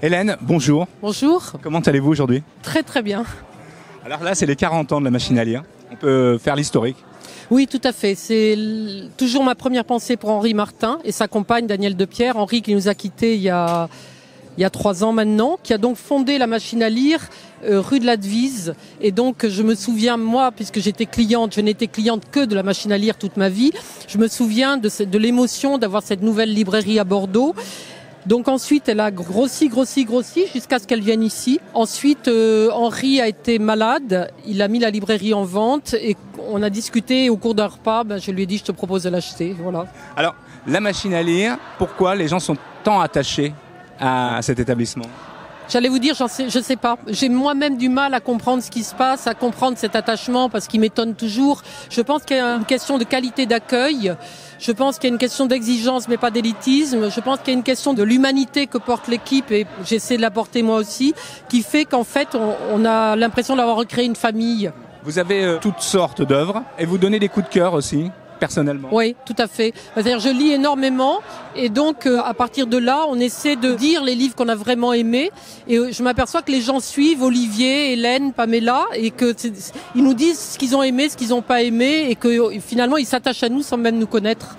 Hélène, bonjour. Bonjour. Comment allez-vous aujourd'hui? Très très bien. Alors là, c'est les 40 ans de la machine à lire. On peut faire l'historique. Oui, tout à fait. C'est toujours ma première pensée pour Henri Martin et sa compagne Danielle Depierre. Henri qui nous a quittés il y a 3 ans maintenant, qui a donc fondé la machine à lire rue de la Devise. Et donc je me souviens, moi, puisque j'étais cliente, je n'étais cliente que de la machine à lire toute ma vie, je me souviens de l'émotion d'avoir cette nouvelle librairie à Bordeaux. Donc ensuite, elle a grossi jusqu'à ce qu'elle vienne ici. Ensuite, Henri a été malade, il a mis la librairie en vente et on a discuté au cours d'un repas. Je lui ai dit, je te propose de l'acheter. Voilà. Alors, la machine à lire, pourquoi les gens sont tant attachés à cet établissement? J'allais vous dire, je sais pas. J'ai moi-même du mal à comprendre ce qui se passe, à comprendre cet attachement parce qu'il m'étonne toujours. Je pense qu'il y a une question de qualité d'accueil. Je pense qu'il y a une question d'exigence mais pas d'élitisme. Je pense qu'il y a une question de l'humanité que porte l'équipe et j'essaie de la porter moi aussi, qui fait qu'en fait on a l'impression d'avoir recréé une famille. Vous avez toutes sortes d'œuvres et vous donnez des coups de cœur aussi, personnellement. Oui, tout à fait. C'est-à-dire je lis énormément et donc à partir de là, on essaie de dire les livres qu'on a vraiment aimés et je m'aperçois que les gens suivent Olivier, Hélène, Pamela et que ils nous disent ce qu'ils ont aimé, ce qu'ils n'ont pas aimé et que finalement ils s'attachent à nous sans même nous connaître.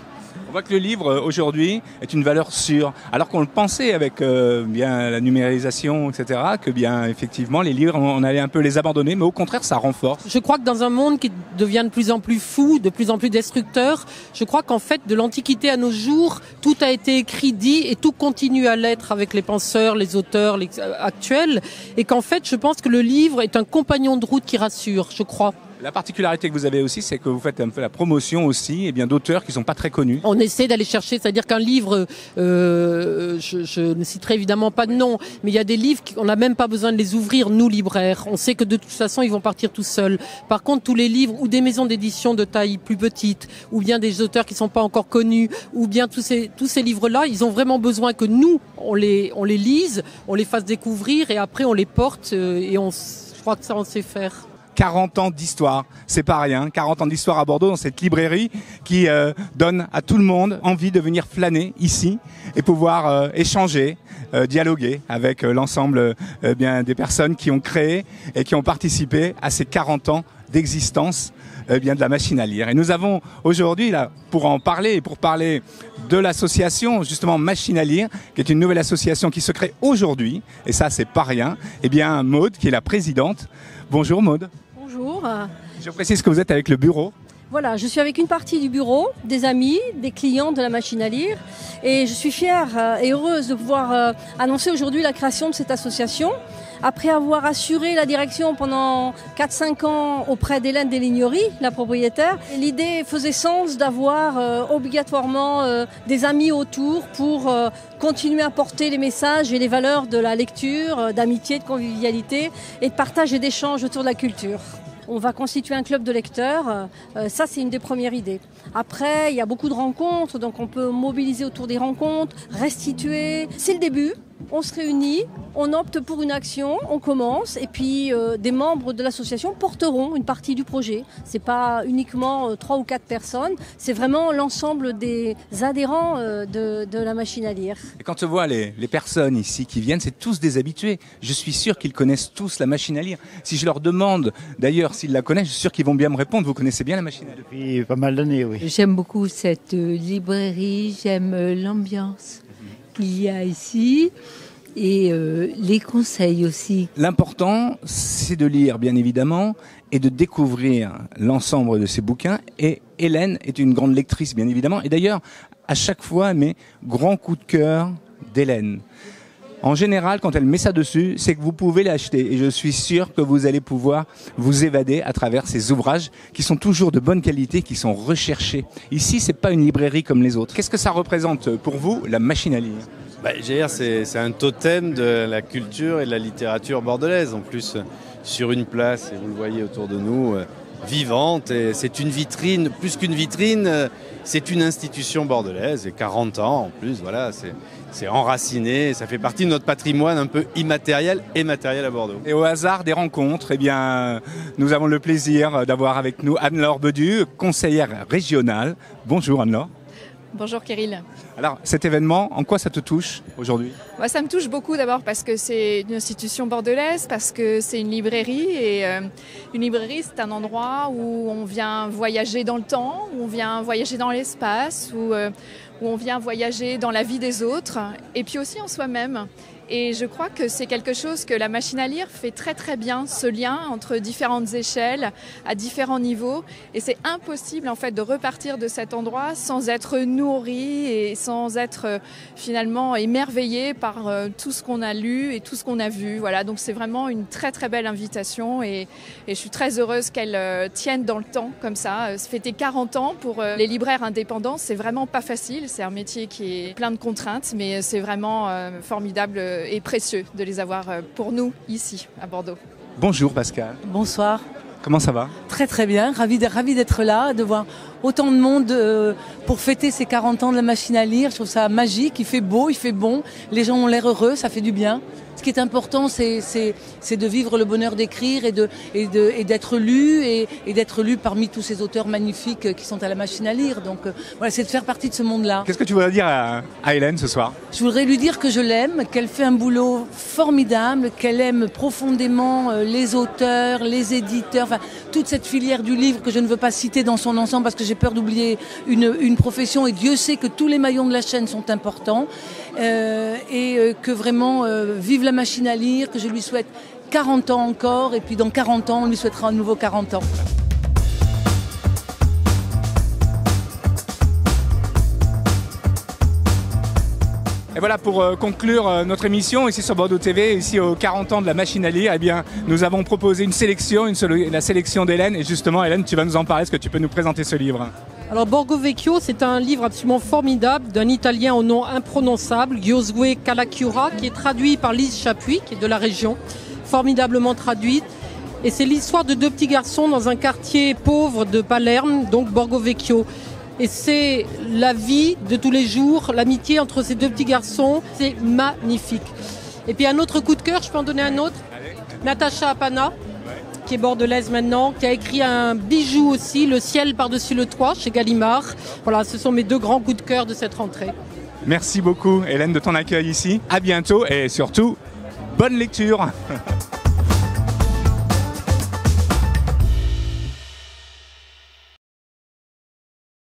On voit que le livre aujourd'hui est une valeur sûre, alors qu'on le pensait avec bien la numérisation, etc., que bien effectivement les livres on allait un peu les abandonner, mais au contraire ça renforce. Je crois que dans un monde qui devient de plus en plus fou, de plus en plus destructeur, je crois qu'en fait de l'Antiquité à nos jours, tout a été écrit, dit et tout continue à l'être avec les penseurs, les auteurs actuels, et qu'en fait je pense que le livre est un compagnon de route qui rassure, je crois. La particularité que vous avez aussi, c'est que vous faites un peu la promotion aussi d'auteurs qui ne sont pas très connus. On essaie d'aller chercher, c'est-à-dire qu'un livre, je ne citerai évidemment pas de nom, mais il y a des livres qu'on n'a même pas besoin de les ouvrir, nous libraires. On sait que de toute façon, ils vont partir tout seuls. Par contre, tous les livres ou des maisons d'édition de taille plus petite, ou bien des auteurs qui ne sont pas encore connus, ou bien tous ces livres-là, ils ont vraiment besoin que nous, on les lise, on les fasse découvrir et après on les porte et je crois que ça on sait faire. 40 ans d'histoire, c'est pas rien. 40 ans d'histoire à Bordeaux dans cette librairie qui donne à tout le monde envie de venir flâner ici et pouvoir échanger, dialoguer avec l'ensemble des personnes qui ont créé et qui ont participé à ces 40 ans d'existence de la machine à lire. Et nous avons aujourd'hui là pour en parler et pour parler de l'association justement Machine à lire, qui est une nouvelle association qui se crée aujourd'hui et ça c'est pas rien. Maude qui est la présidente. Bonjour Maude. Bonjour. Je précise que vous êtes avec le bureau. Voilà, je suis avec une partie du bureau, des amis, des clients de la machine à lire et je suis fière et heureuse de pouvoir annoncer aujourd'hui la création de cette association. Après avoir assuré la direction pendant 4-5 ans auprès d'Hélène Desligneries, la propriétaire, l'idée faisait sens d'avoir obligatoirement des amis autour pour continuer à porter les messages et les valeurs de la lecture, d'amitié, de convivialité et de partage et d'échange autour de la culture. On va constituer un club de lecteurs, ça c'est une des premières idées. Après, il y a beaucoup de rencontres, donc on peut mobiliser autour des rencontres, restituer. C'est le début, on se réunit, on opte pour une action, on commence, et puis des membres de l'association porteront une partie du projet. C'est pas uniquement 3 ou 4 personnes, c'est vraiment l'ensemble des adhérents de la machine à lire. Et quand on voit les personnes ici qui viennent, c'est tous des habitués. Je suis sûr qu'ils connaissent tous la machine à lire. Si je leur demande d'ailleurs s'ils la connaissent, je suis sûr qu'ils vont bien me répondre. Vous connaissez bien la machine à lire? Depuis pas mal d'années, oui. J'aime beaucoup cette librairie, j'aime l'ambiance qu'il y a ici et les conseils aussi. L'important, c'est de lire, bien évidemment, et de découvrir l'ensemble de ces bouquins. Et Hélène est une grande lectrice, bien évidemment. Et d'ailleurs, à chaque fois, mes grands coups de cœur d'Hélène. En général, quand elle met ça dessus, c'est que vous pouvez l'acheter. Et je suis sûr que vous allez pouvoir vous évader à travers ces ouvrages qui sont toujours de bonne qualité, qui sont recherchés. Ici, c'est pas une librairie comme les autres. Qu'est-ce que ça représente pour vous, la machine à lire? C'est un totem de la culture et de la littérature bordelaise. En plus, sur une place, et vous le voyez autour de nous, vivante. Et c'est une vitrine, plus qu'une vitrine, c'est une institution bordelaise. Et 40 ans en plus, voilà, c'est enraciné. Ça fait partie de notre patrimoine un peu immatériel et matériel à Bordeaux. Et au hasard des rencontres, nous avons le plaisir d'avoir avec nous Anne-Laure Bedu, conseillère régionale. Bonjour Anne-Laure. Bonjour Kirill. Alors cet événement, en quoi ça te touche aujourd'hui? Moi, ça me touche beaucoup d'abord parce que c'est une institution bordelaise, parce que c'est une librairie et une librairie c'est un endroit où on vient voyager dans le temps, où on vient voyager dans l'espace, où on vient voyager dans la vie des autres et puis aussi en soi-même. Et je crois que c'est quelque chose que la machine à lire fait très très bien, ce lien entre différentes échelles, à différents niveaux. Et c'est impossible en fait de repartir de cet endroit sans être nourri et sans être finalement émerveillé par tout ce qu'on a lu et tout ce qu'on a vu. Voilà, donc c'est vraiment une très très belle invitation et je suis très heureuse qu'elle tienne dans le temps comme ça. Fêter 40 ans pour les libraires indépendants, c'est vraiment pas facile. C'est un métier qui est plein de contraintes, mais c'est vraiment formidable et précieux de les avoir pour nous ici à Bordeaux. Bonjour Pascal. Bonsoir. Comment ça va? Très très bien, ravi d'être là, de voir autant de monde pour fêter ces 40 ans de la machine à lire. Je trouve ça magique, il fait beau, il fait bon, les gens ont l'air heureux, ça fait du bien. Ce qui est important, c'est de vivre le bonheur d'écrire et d'être lu et d'être lu parmi tous ces auteurs magnifiques qui sont à la machine à lire. Donc voilà, c'est de faire partie de ce monde-là. Qu'est-ce que tu voudrais dire à Hélène ce soir? Je voudrais lui dire que je l'aime, qu'elle fait un boulot formidable, qu'elle aime profondément les auteurs, les éditeurs, enfin toute cette filière du livre que je ne veux pas citer dans son ensemble parce que j'ai peur d'oublier une profession et Dieu sait que tous les maillons de la chaîne sont importants que vraiment vive la machine à lire, que je lui souhaite 40 ans encore et puis dans 40 ans on lui souhaitera un nouveau 40 ans. Et voilà, pour conclure notre émission ici sur Bordeaux TV, ici aux 40 ans de la machine à lire, eh bien, nous avons proposé une sélection, la sélection d'Hélène. Et justement, Hélène, tu vas nous en parler. Est-ce que tu peux nous présenter ce livre? Alors Borgo Vecchio, c'est un livre absolument formidable d'un Italien au nom imprononçable, Giosuè Calacchiura, qui est traduit par Lise Chapuis, qui est de la région, formidablement traduite. Et c'est l'histoire de deux petits garçons dans un quartier pauvre de Palerme, donc Borgo Vecchio. Et c'est la vie de tous les jours, l'amitié entre ces deux petits garçons, c'est magnifique. Et puis un autre coup de cœur, je peux en donner un autre, Natacha Apana, qui est bordelaise maintenant, qui a écrit un bijou aussi, Le ciel par-dessus le toit, chez Gallimard. Voilà, ce sont mes deux grands coups de cœur de cette rentrée. Merci beaucoup Hélène de ton accueil ici. À bientôt et surtout, bonne lecture.